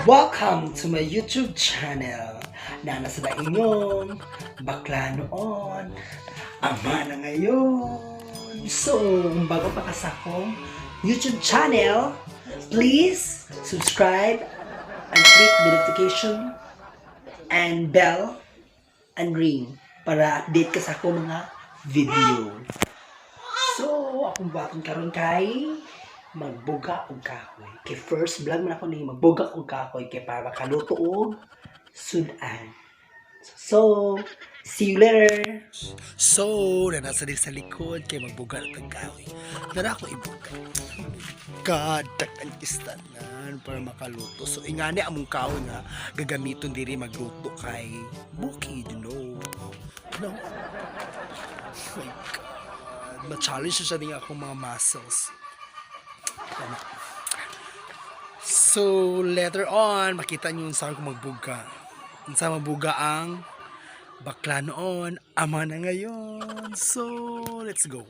Welcome to my YouTube channel na nasa na inyong bakla noon, ama na ngayon. So, kung bago pa ka sa akong YouTube channel, please subscribe and click the notification and bell and ring para update ka sa akong mga video. So, akong bakong karon kay magbuga og kahoy. Kay first vlog man ako ni magbuga og kahoy kay para makaluto og sud-an. So, see you later. So, nasa sa likod kay magbuga og kahoy. Dara ako ibuga. God, ang istanan para makaluto. So, ingani among kahoy nga gagamiton diri magluto kay bukid, you know. No? Oh my God. Ma-challenge siya din akong mga muscles. So, later on, makita nyo saan ko magbuga. Saan magbuga ang bakla noon, ama na ngayon. So, let's go.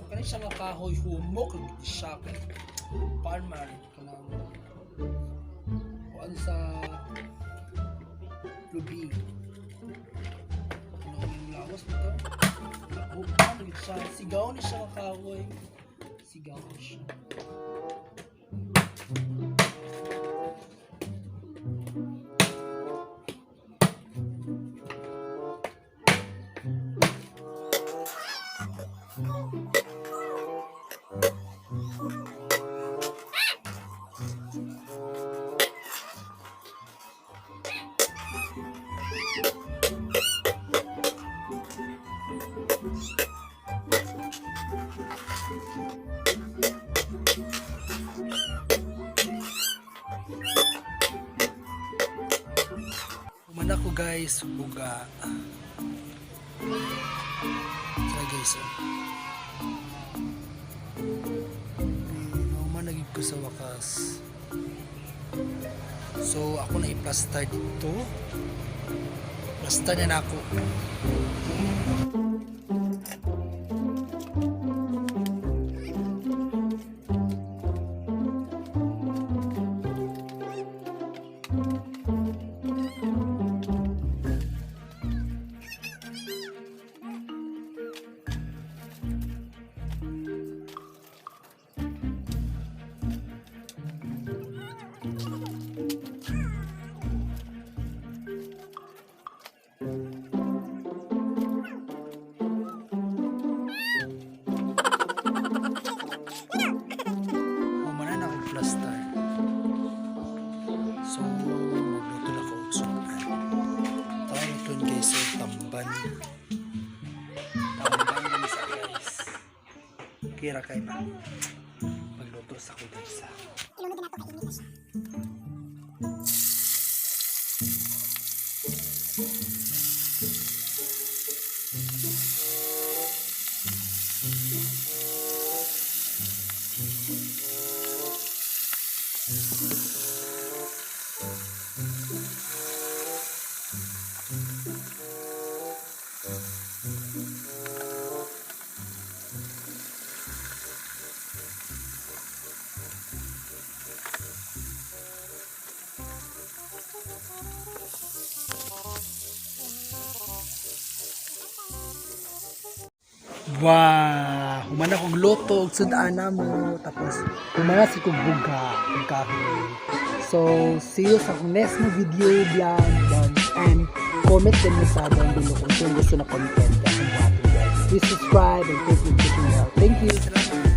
Kani siya nga kahoy humok lagi siya kay farmer kanang kuan sa lubi kanang lawas bitaw nakuha lagi siya sigaw ni siya nga kahoy sigaw ni siya. Ako guys, Bugha. Try guys, managig ko sa wakas. So ako na i-plaster dito. Plaster na ako. So, magluto na ko og sud-an. Tawag ito guys, tamban. Tamban din sa guys. Kira kay ba? Magluto sa ko guys. Ilunod na to kay init siya. Wow! Humana kong luto, sud-an mo. Tapos, humana si kong buga, kong kahoy. So, see you sa next na video, vlog, and comment din mo sa down below kung gusto na content ka kung buhatin guys. Please subscribe and click the bell. Thank you. Salamat.